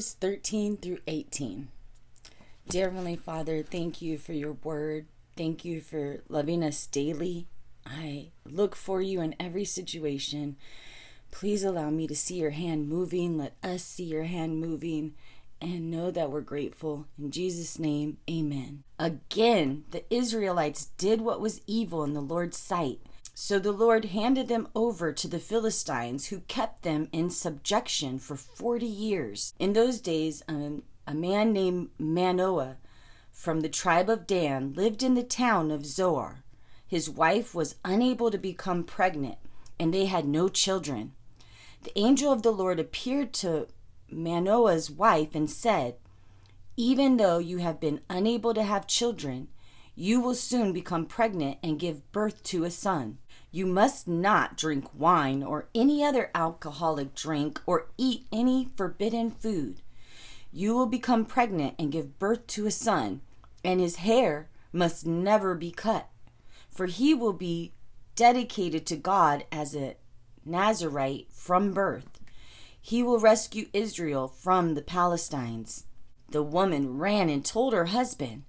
verses 13 through 18. Dear Heavenly Father, thank you for your word. Thank you for loving us daily. I look for you in every situation. Please allow me to see your hand moving. Let us see your hand moving and know that we're grateful. In Jesus' name, amen. Again, the Israelites did what was evil in the Lord's sight. So the Lord handed them over to the Philistines, who kept them in subjection for 40 years. In those days, a man named Manoah from the tribe of Dan lived in the town of Zoar. His wife was unable to become pregnant, and they had no children. The angel of the Lord appeared to Manoah's wife and said, "Even though you have been unable to have children, you will soon become pregnant and give birth to a son. You must not drink wine or any other alcoholic drink or eat any forbidden food. You will become pregnant and give birth to a son, and his hair must never be cut, for he will be dedicated to God as a Nazirite from birth. He will rescue Israel from the Philistines." The woman ran and told her husband,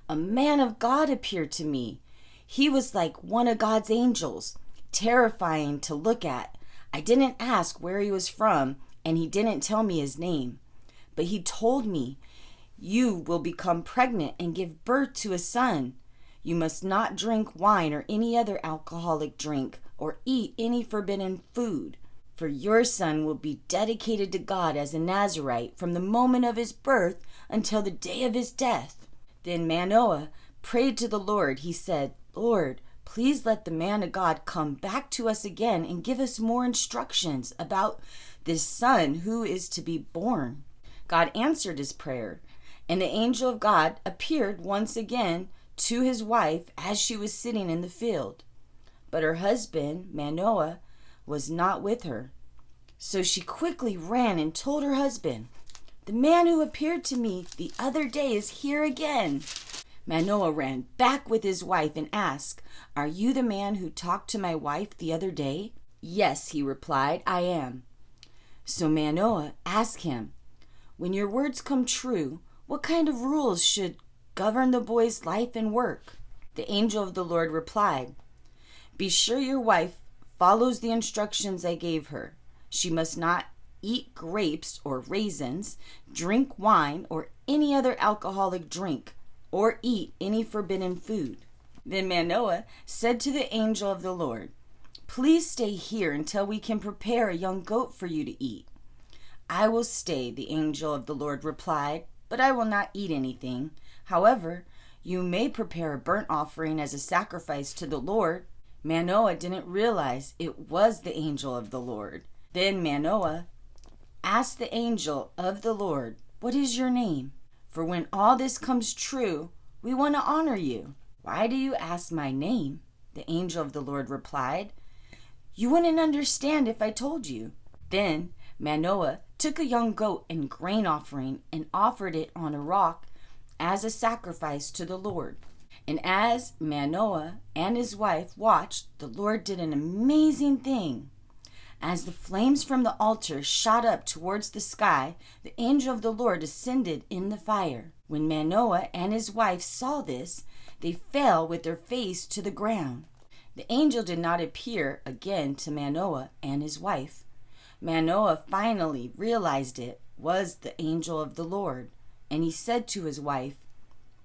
"A man of God appeared to me. He was like one of God's angels, terrifying to look at. I didn't ask where he was from, and he didn't tell me his name. But he told me, 'You will become pregnant and give birth to a son. You must not drink wine or any other alcoholic drink or eat any forbidden food, for your son will be dedicated to God as a Nazirite from the moment of his birth until the day of his death.' Then Manoah prayed to the Lord. He said, 'Lord, please let the man of God come back to us again and give us more instructions about this son who is to be born.' God answered his prayer, and the angel of God appeared once again to his wife as she was sitting in the field. But her husband, Manoah, was not with her. So she quickly ran and told her husband, 'The man who appeared to me the other day is here again.' Manoah ran back with his wife and asked, 'Are you the man who talked to my wife the other day?' 'Yes,' he replied, 'I am.' So Manoah asked him, 'When your words come true, what kind of rules should govern the boy's life and work?' The angel of the Lord replied, 'Be sure your wife follows the instructions I gave her. She must not eat grapes or raisins, drink wine or any other alcoholic drink, or eat any forbidden food.' Then Manoah said to the angel of the Lord, 'Please stay here until we can prepare a young goat for you to eat.' 'I will stay,' the angel of the Lord replied, 'but I will not eat anything. However, you may prepare a burnt offering as a sacrifice to the Lord.' Manoah didn't realize it was the angel of the Lord. Then Manoah asked the angel of the Lord, 'What is your name? For when all this comes true, we want to honor you.' 'Why do you ask my name?' the angel of the Lord replied. 'You wouldn't understand if I told you.' Then Manoah took a young goat and grain offering and offered it on a rock as a sacrifice to the Lord. And as Manoah and his wife watched, the Lord did an amazing thing. As the flames from the altar shot up towards the sky, the angel of the Lord ascended in the fire. When Manoah and his wife saw this, they fell with their face to the ground. The angel did not appear again to Manoah and his wife. Manoah finally realized it was the angel of the Lord, and he said to his wife,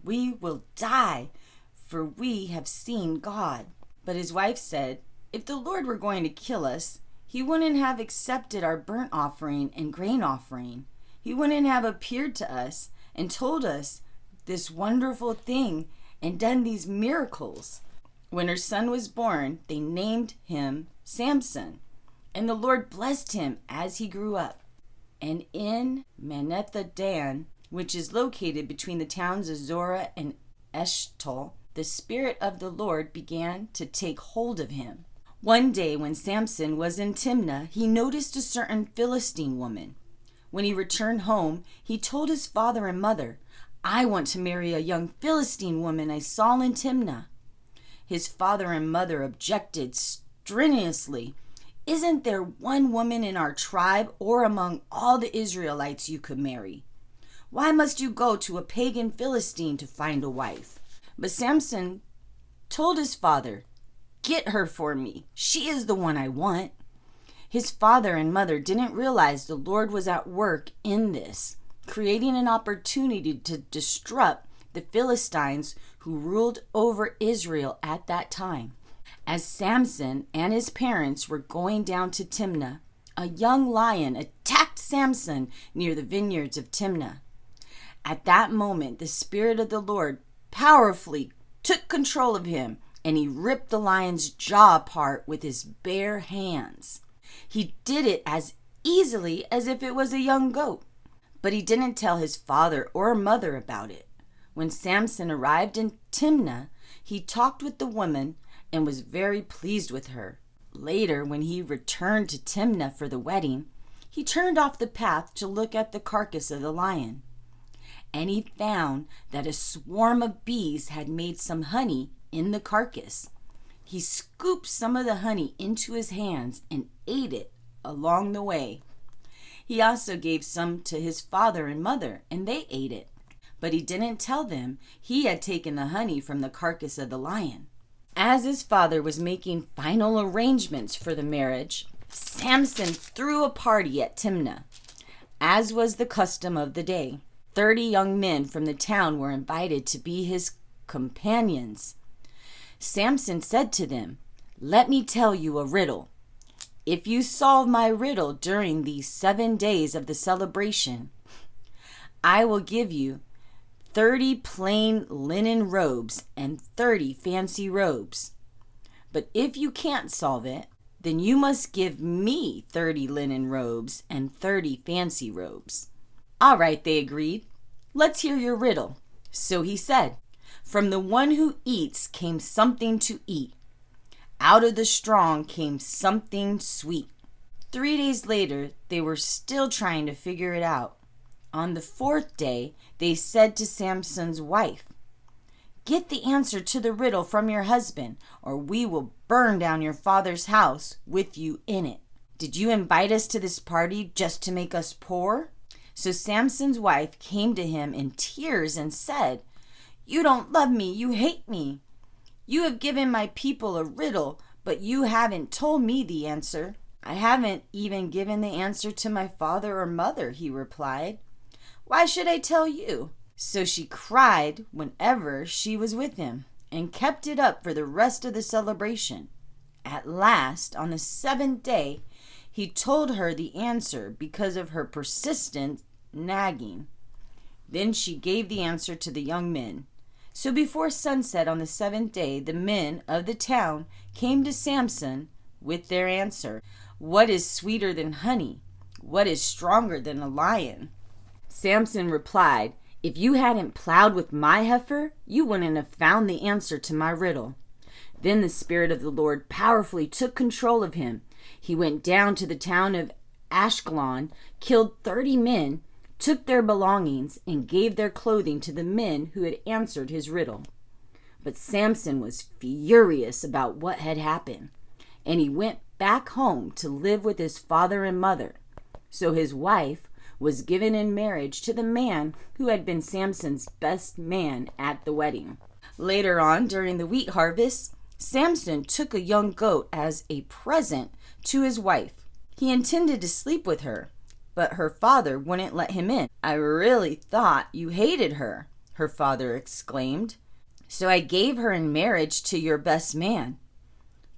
'We will die, for we have seen God.' But his wife said, 'If the Lord were going to kill us, he wouldn't have accepted our burnt offering and grain offering. He wouldn't have appeared to us and told us this wonderful thing and done these miracles.' When her son was born, they named him Samson, and the Lord blessed him as he grew up. And in Manetha Dan, which is located between the towns of Zorah and Eshtaol, the Spirit of the Lord began to take hold of him. One day when Samson was in Timnah, he noticed a certain Philistine woman. When he returned home, he told his father and mother, 'I want to marry a young Philistine woman I saw in Timnah.' His father and mother objected strenuously. Isn't there one woman in our tribe or among all the Israelites you could marry? Why must you go to a pagan Philistine to find a wife?" But Samson told his father, "Get her for me. She is the one I want." His father and mother didn't realize the Lord was at work in this, creating an opportunity to disrupt the Philistines who ruled over Israel at that time. As Samson and his parents were going down to Timnah, a young lion attacked Samson near the vineyards of Timnah. At that moment, the Spirit of the Lord powerfully took control of him, and he ripped the lion's jaw apart with his bare hands. He did it as easily as if it was a young goat, but he didn't tell his father or mother about it. When Samson arrived in Timnah, he talked with the woman and was very pleased with her. Later, when he returned to Timnah for the wedding, he turned off the path to look at the carcass of the lion. And he found that a swarm of bees had made some honey in the carcass. He scooped some of the honey into his hands and ate it along the way. He also gave some to his father and mother, and they ate it. But he didn't tell them he had taken the honey from the carcass of the lion. As his father was making final arrangements for the marriage, Samson threw a party at Timnah. As was the custom of the day, 30 young men from the town were invited to be his companions. Samson said to them, "Let me tell you a riddle. If you solve my riddle during these 7 days of the celebration, I will give you 30 plain linen robes and 30 fancy robes. But if you can't solve it, then you must give me 30 linen robes and 30 fancy robes." "All right," they agreed. "Let's hear your riddle." So he said, "From the one who eats came something to eat. Out of the strong came something sweet." 3 days later, they were still trying to figure it out. On the 4th day, they said to Samson's wife, "Get the answer to the riddle from your husband, or we will burn down your father's house with you in it. Did you invite us to this party just to make us poor?" So Samson's wife came to him in tears and said, "You don't love me, you hate me. You have given my people a riddle, but you haven't told me the answer." "I haven't even given the answer to my father or mother," he replied. "Why should I tell you?" So she cried whenever she was with him and kept it up for the rest of the celebration. At last, on the 7th day, he told her the answer because of her persistent nagging. Then she gave the answer to the young men. So before sunset on the 7th day, the men of the town came to Samson with their answer. "What is sweeter than honey? What is stronger than a lion?" Samson replied, "If you hadn't plowed with my heifer, you wouldn't have found the answer to my riddle." Then the Spirit of the Lord powerfully took control of him. He went down to the town of Ashkelon, killed 30 men, took their belongings, and gave their clothing to the men who had answered his riddle. But Samson was furious about what had happened, and he went back home to live with his father and mother. So his wife was given in marriage to the man who had been Samson's best man at the wedding. Later on, during the wheat harvest, Samson took a young goat as a present to his wife. He intended to sleep with her, but her father wouldn't let him in. "I really thought you hated her," her father exclaimed. "So I gave her in marriage to your best man.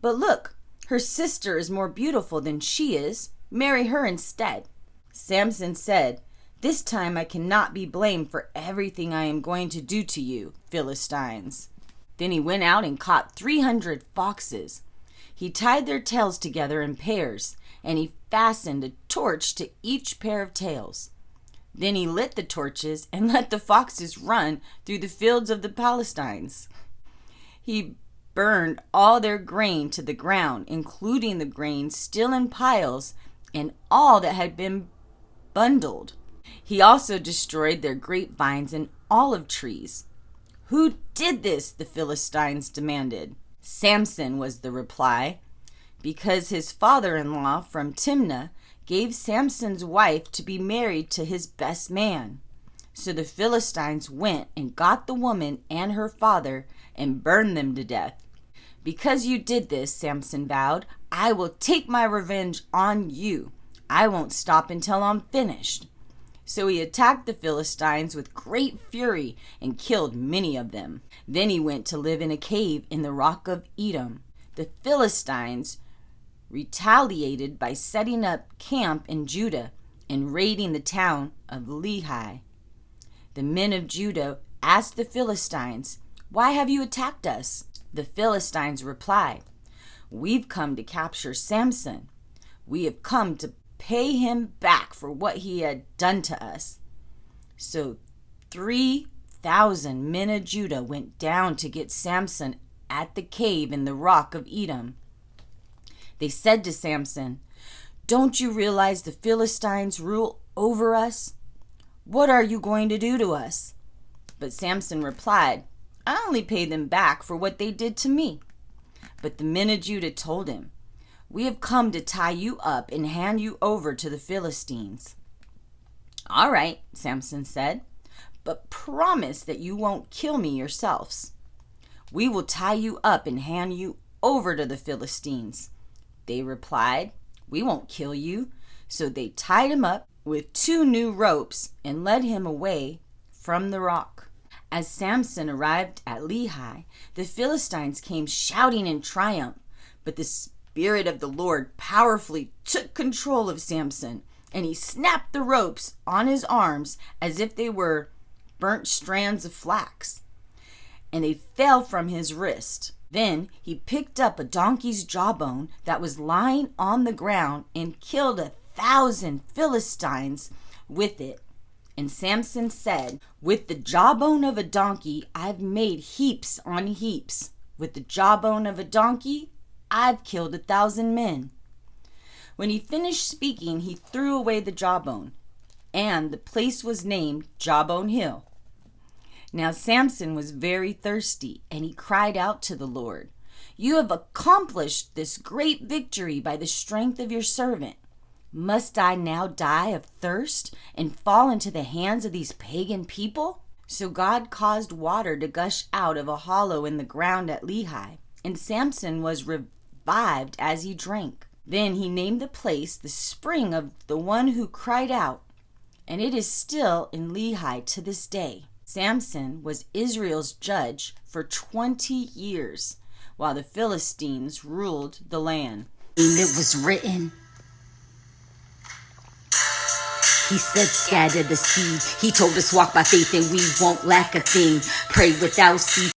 But look, her sister is more beautiful than she is. Marry her instead." Samson said, "This time I cannot be blamed for everything I am going to do to you, Philistines." Then he went out and caught 300 foxes. He tied their tails together in pairs, and he fastened a torch to each pair of tails. Then he lit the torches and let the foxes run through the fields of the Philistines. He burned all their grain to the ground, including the grain still in piles and all that had been bundled. He also destroyed their grapevines and olive trees. "Who did this?" the Philistines demanded. "Samson," was the reply. because his father-in-law from Timnah gave Samson's wife to be married to his best man. So the Philistines went and got the woman and her father and burned them to death. Because you did this, Samson vowed, I will take my revenge on you. I won't stop until I'm finished. So he attacked the Philistines with great fury and killed many of them. Then he went to live in a cave in the rock of Edom. The Philistines retaliated by setting up camp in Judah and raiding the town of Laish. The men of Judah asked the Philistines, "Why have you attacked us?" The Philistines replied, "We've come to capture Samson. We have come to pay him back for what he had done to us." So 3,000 men of Judah went down to get Samson at the cave in the rock of Edom. They said to Samson, "Don't you realize the Philistines rule over us? What are you going to do to us?" But Samson replied, "I only pay them back for what they did to me." But the men of Judah told him, "We have come to tie you up and hand you over to the Philistines." "All right," Samson said, "but promise that you won't kill me yourselves." "We will tie you up and hand you over to the Philistines." They replied, "We won't kill you." So they tied him up with 2 new ropes and led him away from the rock. As Samson arrived at Laish, the Philistines came shouting in triumph, but the Spirit of the Lord powerfully took control of Samson, and he snapped the ropes on his arms as if they were burnt strands of flax, and they fell from his wrist. Then he picked up a donkey's jawbone that was lying on the ground and killed 1,000 Philistines with it. And Samson said, "With the jawbone of a donkey, I've made heaps on heaps. With the jawbone of a donkey, I've killed 1,000 men." When he finished speaking, he threw away the jawbone, and the place was named Jawbone Hill. Now Samson was very thirsty, and he cried out to the Lord, "You have accomplished this great victory by the strength of your servant. Must I now die of thirst and fall into the hands of these pagan people?" So God caused water to gush out of a hollow in the ground at Laish, and Samson was revived as he drank. Then he named the place the spring of the one who cried out, and it is still in Laish to this day. Samson was Israel's judge for 20 years, while the Philistines ruled the land. It was written, He said, "Scatter the seed." He told us, "Walk by faith and we won't lack a thing. Pray without ceasing."